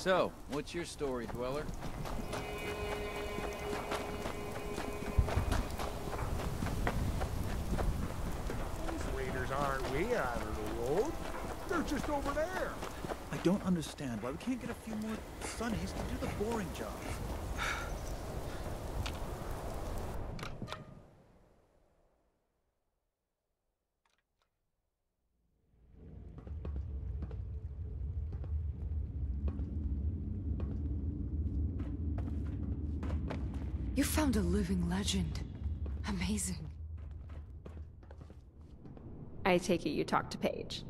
So, what's your story, Dweller? These raiders aren't way out of the road. They're just over there. I don't understand why we can't get a few more Sonnies to do the boring job. You found a living legend. Amazing. I take it you talked to Paige.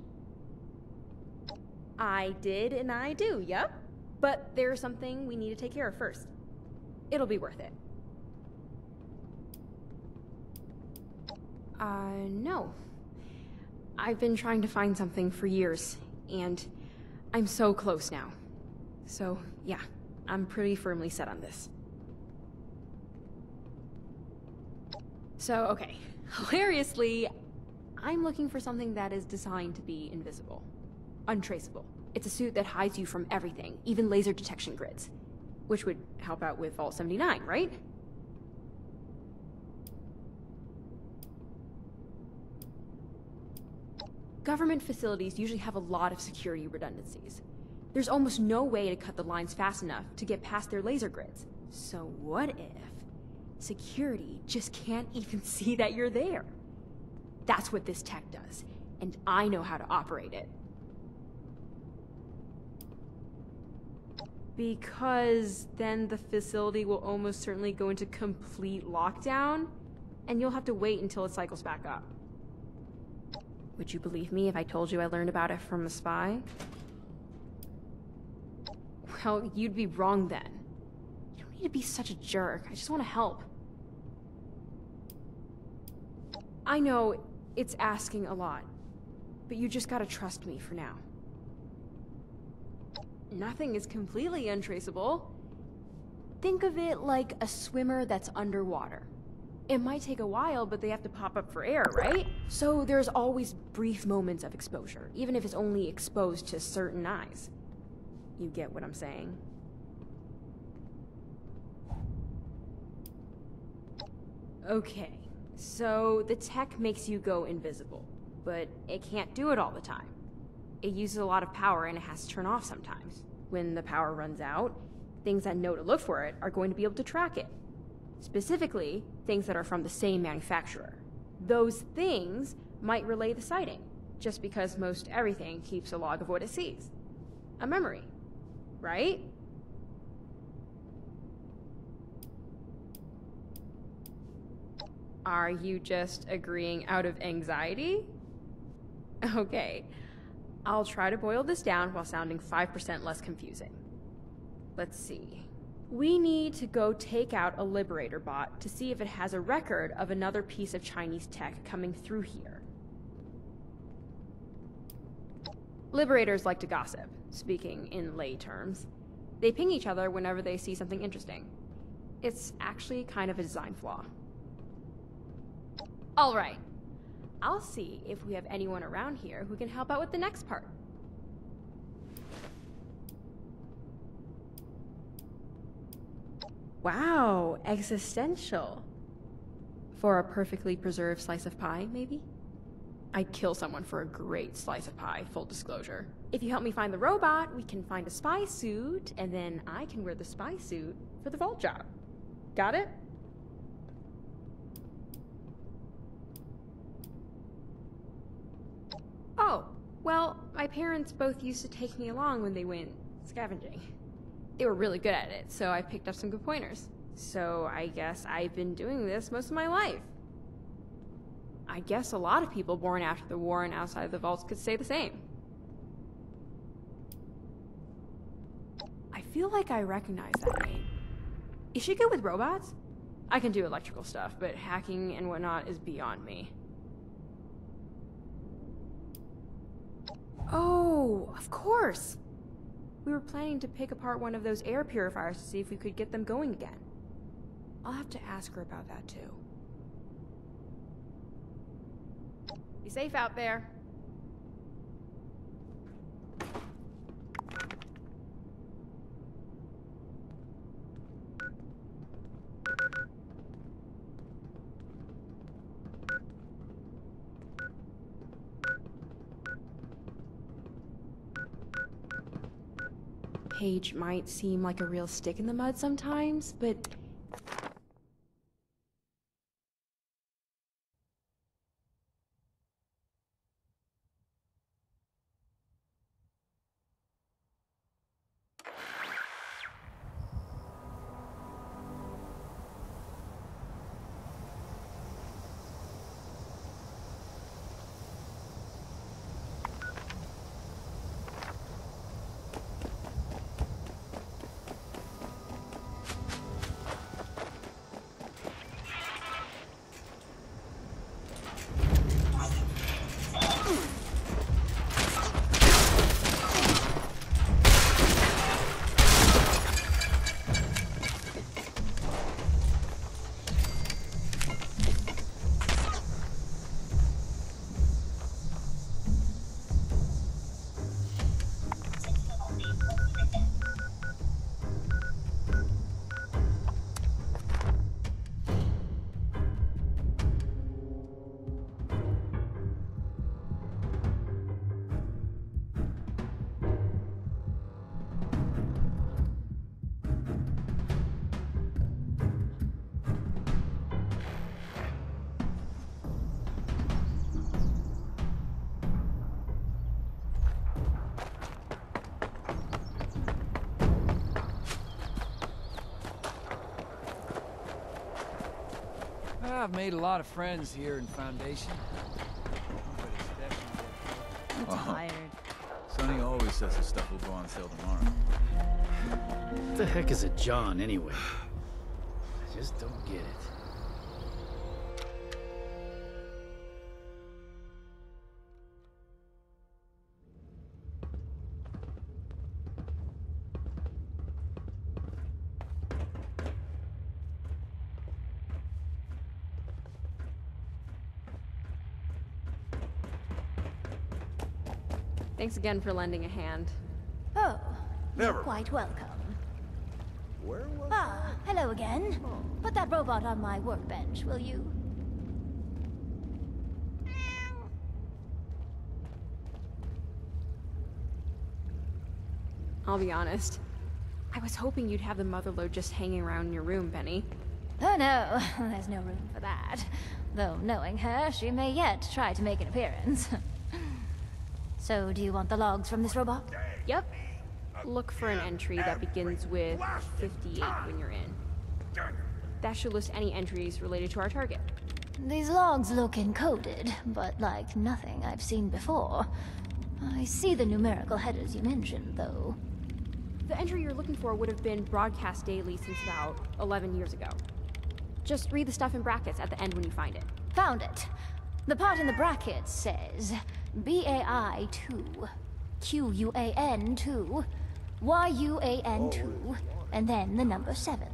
I did and I do, yep. But there's something we need to take care of first. It'll be worth it. No. I've been trying to find something for years, and I'm so close now. So, yeah, I'm pretty firmly set on this. So, okay. Hilariously, I'm looking for something that is designed to be invisible. Untraceable. It's a suit that hides you from everything, even laser detection grids. Which would help out with Vault 79, right? Government facilities usually have a lot of security redundancies. There's almost no way to cut the lines fast enough to get past their laser grids. So what if security just can't even see that you're there? That's what this tech does, and I know how to operate it. Because then the facility will almost certainly go into complete lockdown, and you'll have to wait until it cycles back up. Would you believe me if I told you I learned about it from a spy? Well, you'd be wrong then. You don't need to be such a jerk. I just want to help. I know it's asking a lot, but you just gotta trust me for now. Nothing is completely untraceable. Think of it like a swimmer that's underwater. It might take a while, but they have to pop up for air, right? So there's always brief moments of exposure, even if it's only exposed to certain eyes. You get what I'm saying? Okay, so the tech makes you go invisible, but it can't do it all the time. It uses a lot of power and it has to turn off sometimes. When the power runs out, things that know to look for it are going to be able to track it. Specifically, things that are from the same manufacturer. Those things might relay the sighting, just because most everything keeps a log of what it sees. A memory, right? Are you just agreeing out of anxiety? Okay, I'll try to boil this down while sounding 5% less confusing. Let's see. We need to go take out a Liberator bot to see if it has a record of another piece of Chinese tech coming through here. Liberators like to gossip, speaking in lay terms. They ping each other whenever they see something interesting. It's actually kind of a design flaw. Alright, I'll see if we have anyone around here who can help out with the next part. Wow, existential. For a perfectly preserved slice of pie, maybe? I'd kill someone for a great slice of pie, full disclosure. If you help me find the robot, we can find a spy suit, and then I can wear the spy suit for the vault job. Got it? Oh, well, my parents both used to take me along when they went scavenging. They were really good at it, so I picked up some good pointers. So I guess I've been doing this most of my life. I guess a lot of people born after the war and outside the vaults could say the same. I feel like I recognize that name. Is she good with robots? I can do electrical stuff, but hacking and whatnot is beyond me. Oh, of course! We were planning to pick apart one of those air purifiers to see if we could get them going again. I'll have to ask her about that too. Be safe out there. Paige might seem like a real stick in the mud sometimes, but I've made a lot of friends here in Foundation. But it's definitely... I'm tired. Sonny always says his stuff will go on sale tomorrow. What the heck is a John, anyway? I just don't get it. thanks again for lending a hand. Oh, Never. you're quite welcome. Where was Ah, hello again. Put that robot on my workbench, will you? I'll be honest. I was hoping you'd have the motherlode just hanging around in your room, Benny. Oh no, there's no room for that. Though knowing her, she may yet try to make an appearance. So, do you want the logs from this robot? Yep. Look for an entry that begins with 58 when you're in. That should list any entries related to our target. These logs look encoded, but like nothing I've seen before. I see the numerical headers you mentioned, though. The entry you're looking for would have been broadcast daily since about 11 years ago. Just read the stuff in brackets at the end when you find it. Found it. The part in the brackets says BAI2, QUAN2, YUAN2, and then the number 7.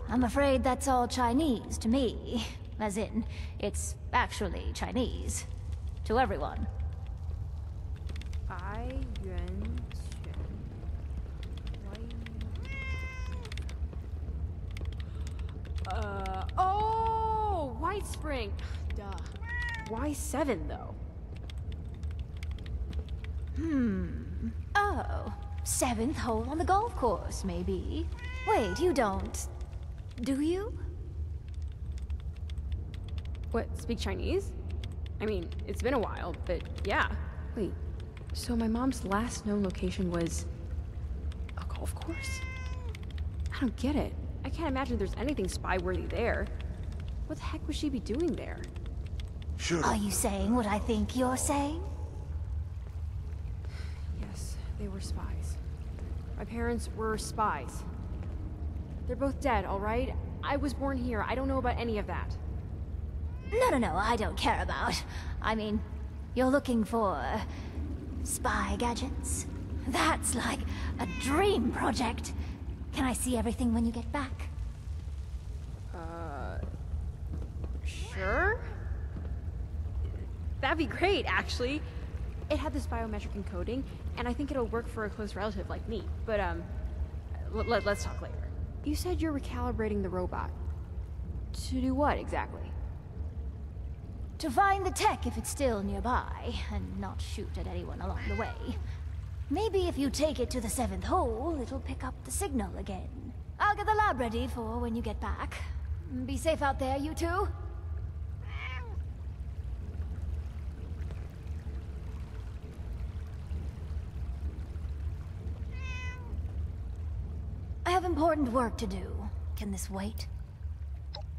I'm afraid that's all Chinese to me. As in, it's actually Chinese. To everyone. Oh! White Spring! Duh. Why 7, though? Oh, 7th hole on the golf course, maybe. Wait, you don't... do you? What, speak Chinese? I mean, it's been a while, but yeah. Wait, so my mom's last known location was... a golf course? I don't get it. I can't imagine there's anything spy-worthy there. What the heck would she be doing there? Are you saying what I think you're saying? Yes, they were spies. My parents were spies. They're both dead, all right? I was born here. I don't know about any of that. No, I don't care about. I mean, you're looking for... spy gadgets? That's like a dream project. Can I see everything when you get back? Sure? That'd be great, actually. It had this biometric encoding, and I think it'll work for a close relative like me. But, let's talk later. You said you're recalibrating the robot. To do what, exactly? To find the tech if it's still nearby, and not shoot at anyone along the way. Maybe if you take it to the 7th hole, it'll pick up the signal again. I'll get the lab ready for when you get back. Be safe out there, you two. I have important work to do. Can this wait?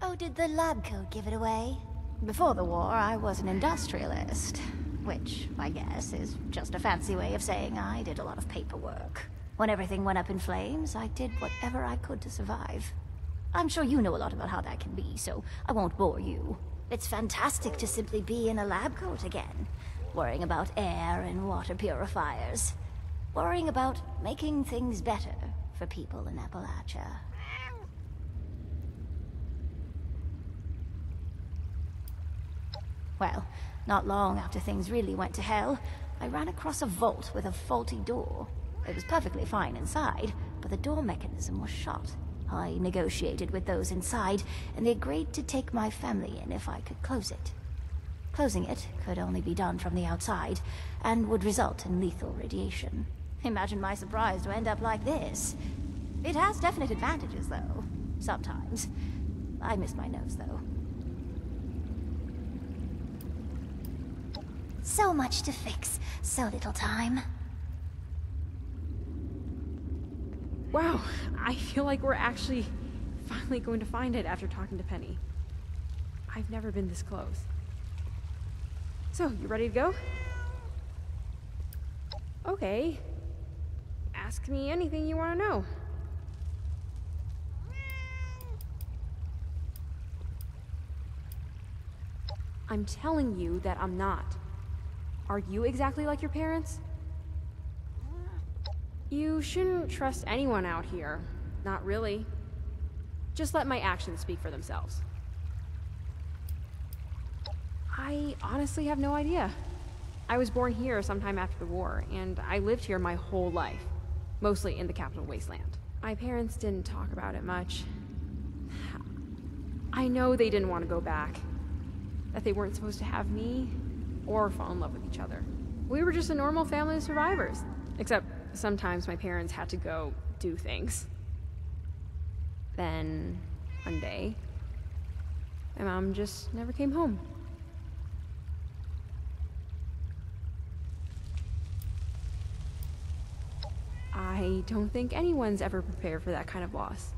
Oh, did the lab coat give it away? Before the war, I was an industrialist. Which, I guess, is just a fancy way of saying I did a lot of paperwork. When everything went up in flames, I did whatever I could to survive. I'm sure you know a lot about how that can be, so I won't bore you. It's fantastic to simply be in a lab coat again. Worrying about air and water purifiers. Worrying about making things better for people in Appalachia. Well, not long after things really went to hell, I ran across a vault with a faulty door. It was perfectly fine inside, but the door mechanism was shot. I negotiated with those inside, and they agreed to take my family in if I could close it. Closing it could only be done from the outside, and would result in lethal radiation. Imagine my surprise to end up like this. It has definite advantages, though. Sometimes. I miss my nose, though. So much to fix, so little time. Wow, I feel like we're actually finally going to find it after talking to Penny. I've never been this close. So, you ready to go? Okay. Ask me anything you want to know. I'm telling you that I'm not. Are you exactly like your parents? You shouldn't trust anyone out here. Not really. Just let my actions speak for themselves. I honestly have no idea. I was born here sometime after the war, and I lived here my whole life. Mostly in the capital wasteland. My parents didn't talk about it much. I know they didn't want to go back. That they weren't supposed to have me, or fall in love with each other. We were just a normal family of survivors. Except sometimes my parents had to go do things. Then, one day, my mom just never came home. I don't think anyone's ever prepared for that kind of loss.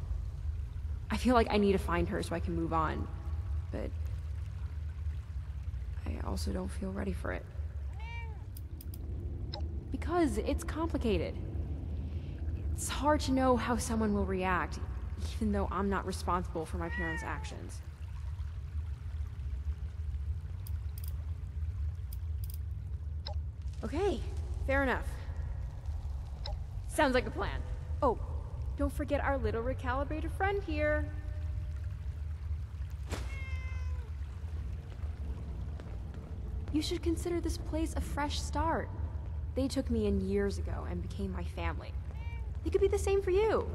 I feel like I need to find her so I can move on, but I also don't feel ready for it. Because it's complicated. It's hard to know how someone will react, even though I'm not responsible for my parents' actions. Okay, fair enough. Sounds like a plan. Oh, don't forget our little recalibrated friend here. You should consider this place a fresh start. They took me in years ago and became my family. They could be the same for you.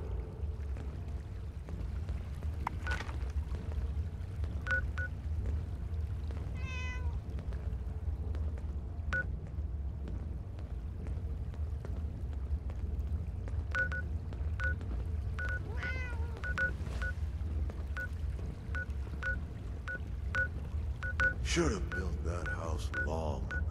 Should have built that house long ago.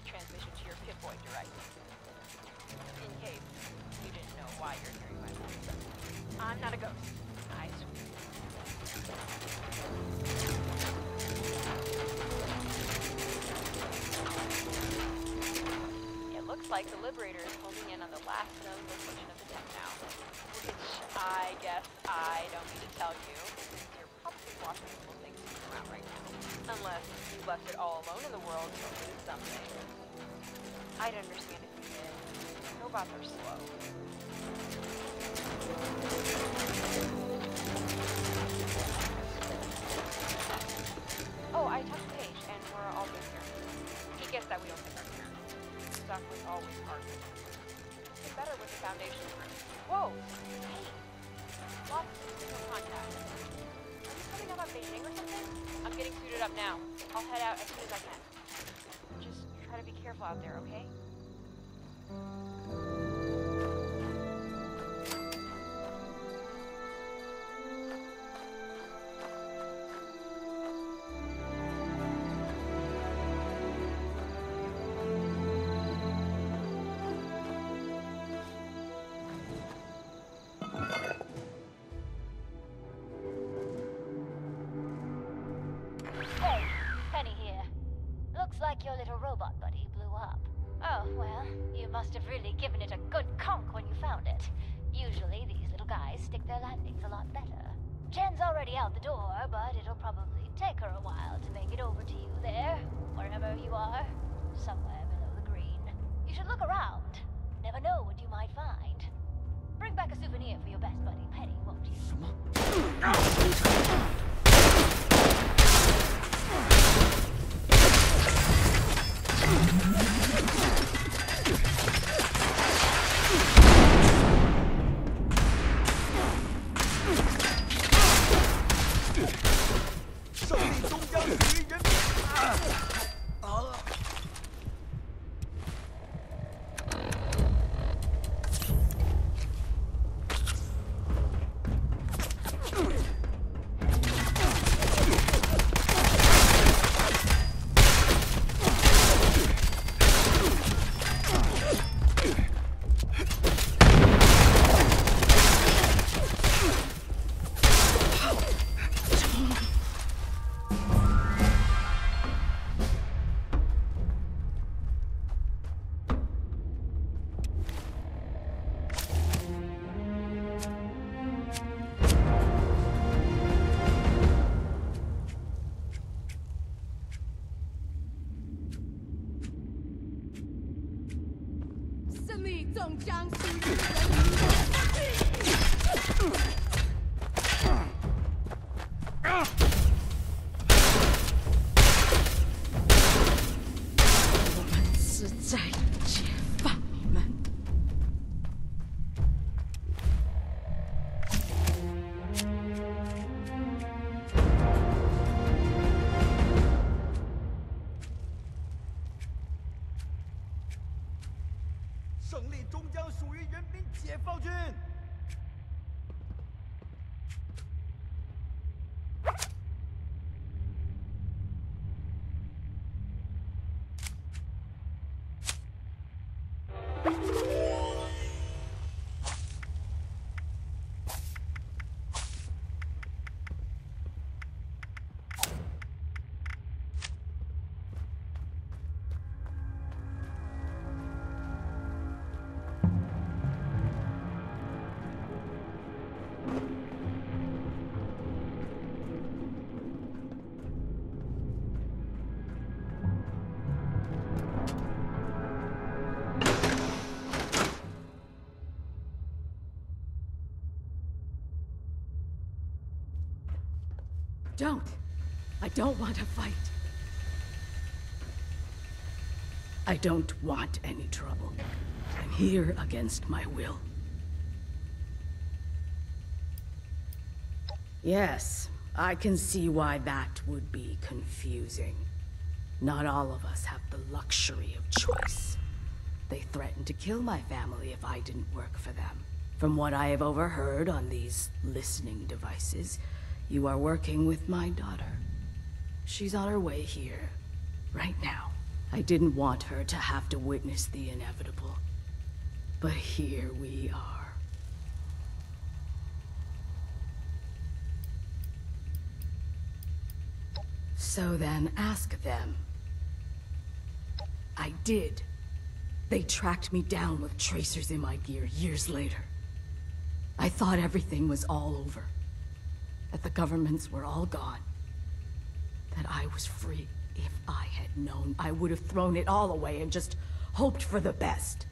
the transmission to your Pip-Boy device. In case you didn't know why you're hearing my voice. I'm not a ghost, I swear. It looks like the Liberator is homing in on the last known location of the tech now. Which I guess I don't need to tell you. You're probably watching little things come out right now. Unless you left it all alone in the world to do something. I'd understand if you did. Robots are slow. Oh, I talked to Paige, and we're all good here. He gets that we don't pick our turn. Stuff was always hard. It's better with the Foundation crew. Whoa! Hey! Lost signal contact. Are you coming up on Beijing or something? I'm getting suited up now. I'll head out as soon as I can. Just try to be careful out there, okay? Hey, Penny here. Looks like your little robot buddy blew up. Oh, well, you must have really given it a good conk when you found it. Usually these little guys stick their landings a lot better. Jen's already out the door, but it'll probably take her a while to make it over to you there, wherever you are. Somewhere below the green. You should look around. Never know what you might find. Bring back a souvenir for your best buddy, Penny, won't you? Don't. I don't want to fight. I don't want any trouble. I'm here against my will. Yes, I can see why that would be confusing. Not all of us have the luxury of choice. They threatened to kill my family if I didn't work for them. From what I have overheard on these listening devices, you are working with my daughter. She's on her way here, right now. I didn't want her to have to witness the inevitable. But here we are. So then, ask them. I did. They tracked me down with tracers in my gear years later. I thought everything was all over. That the governments were all gone. That I was free. If I had known, I would have thrown it all away and just hoped for the best.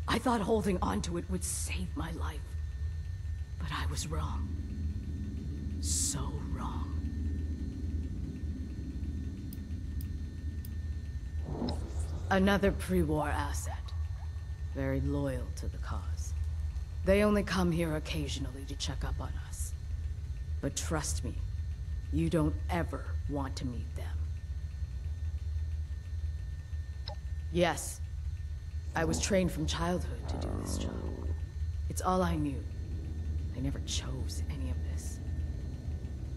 I thought holding on to it would save my life. But I was wrong. So wrong. Another pre-war asset. Very loyal to the cause. They only come here occasionally to check up on us. But trust me, you don't ever want to meet them. Yes, I was trained from childhood to do this job. It's all I knew. I never chose any of this.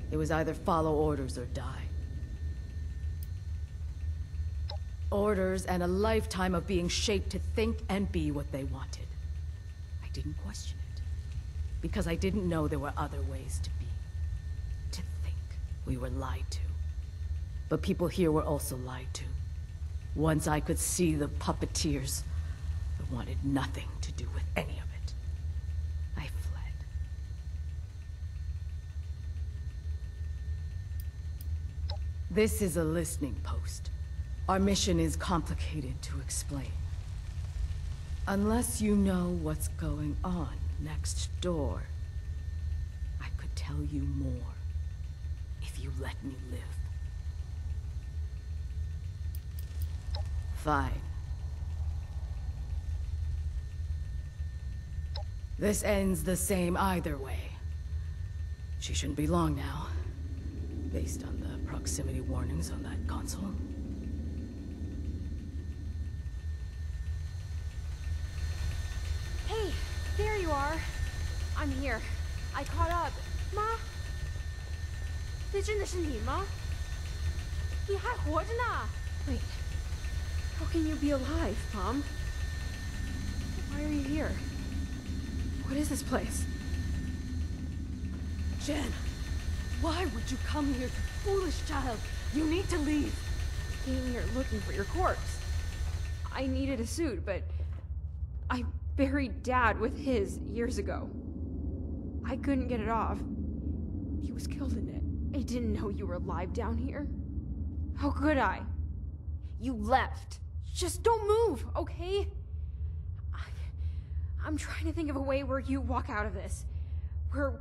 It was either follow orders or die. Orders and a lifetime of being shaped to think and be what they wanted. I didn't question it, because I didn't know there were other ways to be. To think. We were lied to. But people here were also lied to. Once I could see the puppeteers, I wanted nothing to do with any of it. I fled. This is a listening post. Our mission is complicated to explain. Unless you know what's going on next door, I could tell you more if you let me live. Fine. This ends the same either way. She shouldn't be long now, based on the proximity warnings on that console. Hey, there you are. I'm here. I caught up. 妈，这真的是你吗？你还活着呢。Wait. How can you be alive, Mom? Why are you here? What is this place? Jen, why would you come here, you foolish child? You need to leave. I came here looking for your corpse. I needed a suit, but I buried Dad with his years ago. I couldn't get it off. He was killed in it. I didn't know you were alive down here. How could I? You left. Just don't move, okay? I'm trying to think of a way where you walk out of this. Where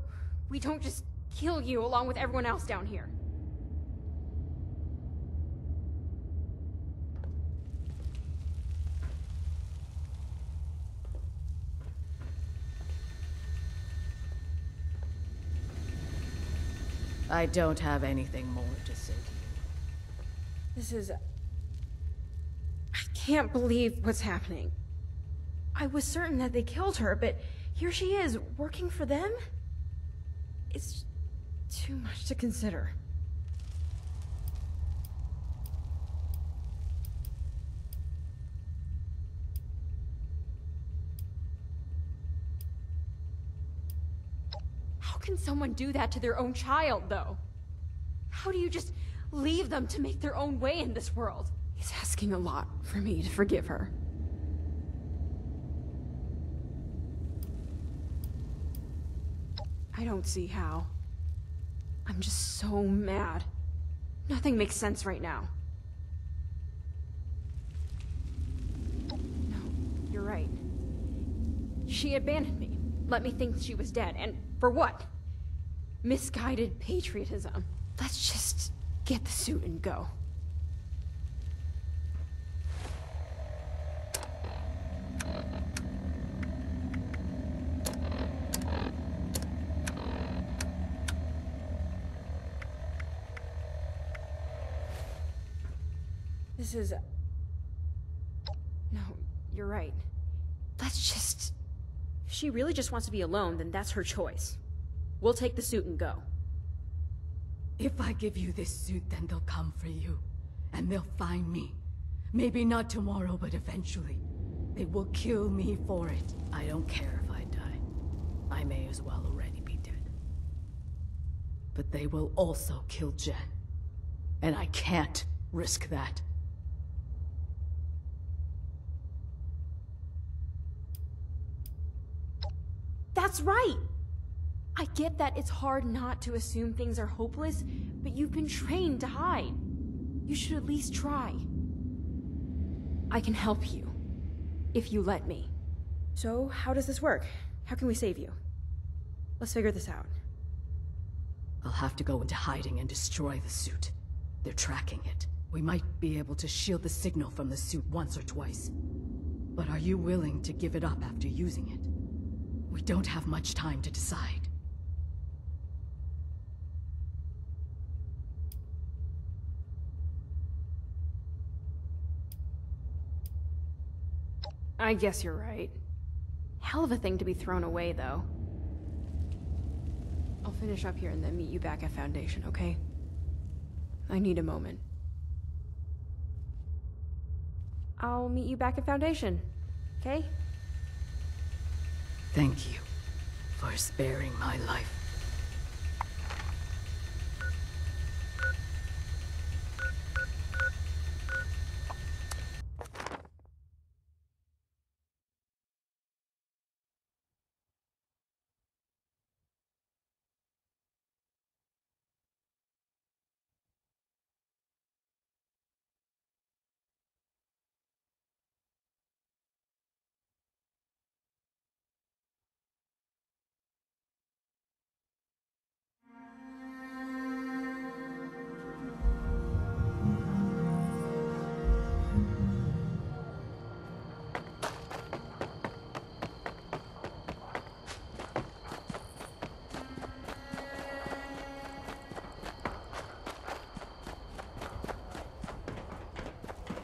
we don't just kill you along with everyone else down here. I don't have anything more to say to you. This is... I can't believe what's happening. I was certain that they killed her, but here she is, working for them? It's too much to consider. How can someone do that to their own child, though? How do you just leave them to make their own way in this world? It's asking a lot for me to forgive her. I don't see how. I'm just so mad. Nothing makes sense right now. No, you're right. She abandoned me. Let me think she was dead. And for what? Misguided patriotism. Let's just get the suit and go. This is... No, you're right. Let's just... If she really just wants to be alone, then that's her choice. We'll take the suit and go. If I give you this suit, then they'll come for you. And they'll find me. Maybe not tomorrow, but eventually. They will kill me for it. I don't care if I die. I may as well already be dead. But they will also kill Jen. And I can't risk that. That's right! I get that it's hard not to assume things are hopeless, but you've been trained to hide. You should at least try. I can help you, if you let me. So, how does this work? How can we save you? Let's figure this out. I'll have to go into hiding and destroy the suit. They're tracking it. We might be able to shield the signal from the suit once or twice. But are you willing to give it up after using it? We don't have much time to decide. I guess you're right. Hell of a thing to be thrown away, though. I'll finish up here and then meet you back at Foundation, okay? I need a moment. I'll meet you back at Foundation, okay? Thank you for sparing my life.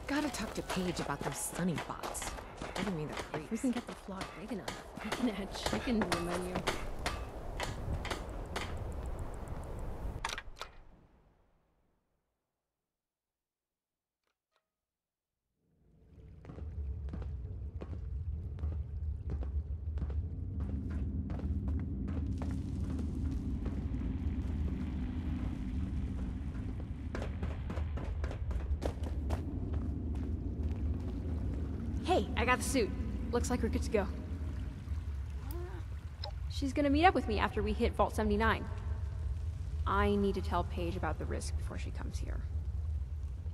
Gotta talk to Paige about those sunny bots. I didn't mean they're freaks. We can get the flock big enough. We can add chicken to the menu. Hey, I got the suit. Looks like we're good to go. She's gonna meet up with me after we hit Vault 79. I need to tell Paige about the risk before she comes here.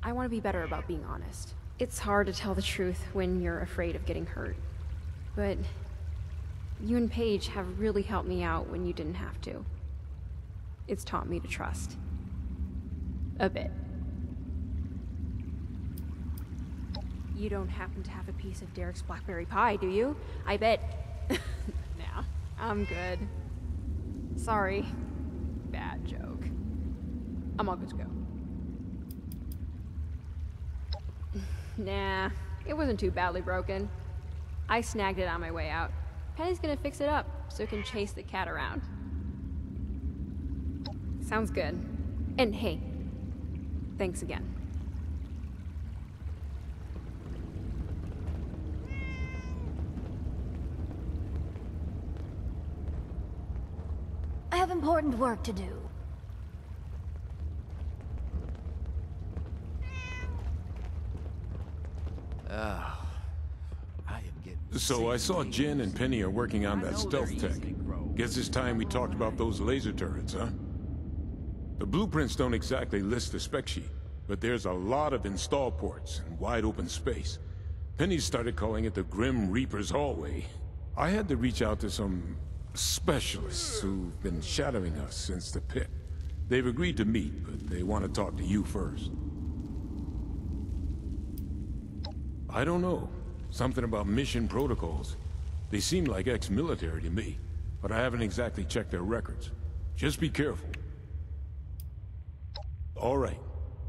I want to be better about being honest. It's hard to tell the truth when you're afraid of getting hurt. But you and Paige have really helped me out when you didn't have to. It's taught me to trust. A bit. You don't happen to have a piece of Derek's blackberry pie, do you? I bet... Nah, I'm good. Sorry. Bad joke. I'm all good to go. Nah, it wasn't too badly broken. I snagged it on my way out. Penny's gonna fix it up so it can chase the cat around. Sounds good. And hey, thanks again. I have important work to do. So I saw Jen and Penny are working on that stealth tech. Guess it's time we talked about those laser turrets, huh? The blueprints don't exactly list the spec sheet, but there's a lot of install ports and wide open space. Penny started calling it the Grim Reaper's Hallway. I had to reach out to some specialists who've been shadowing us since the pit. They've agreed to meet, but they want to talk to you first. I don't know. Something about mission protocols. They seem like ex-military to me, but I haven't exactly checked their records. Just be careful. All right.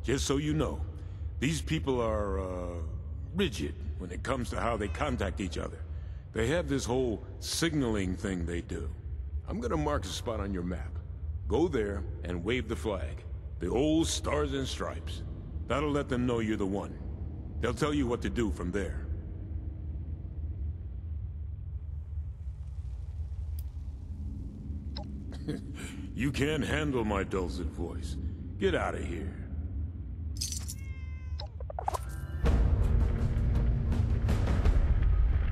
Just so you know, these people are, rigid when it comes to how they contact each other. They have this whole signaling thing they do. I'm gonna mark a spot on your map. Go there and wave the flag. The old stars and stripes. That'll let them know you're the one. They'll tell you what to do from there. You can't handle my dulcet voice. Get out of here.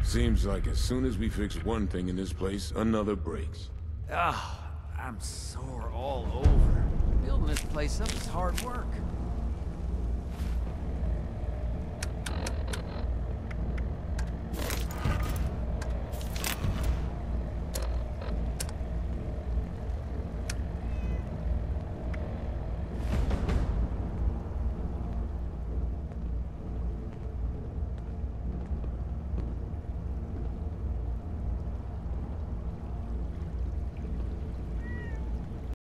Seems like as soon as we fix one thing in this place, another breaks. Ah, I'm sore all over. Building this place up is hard work.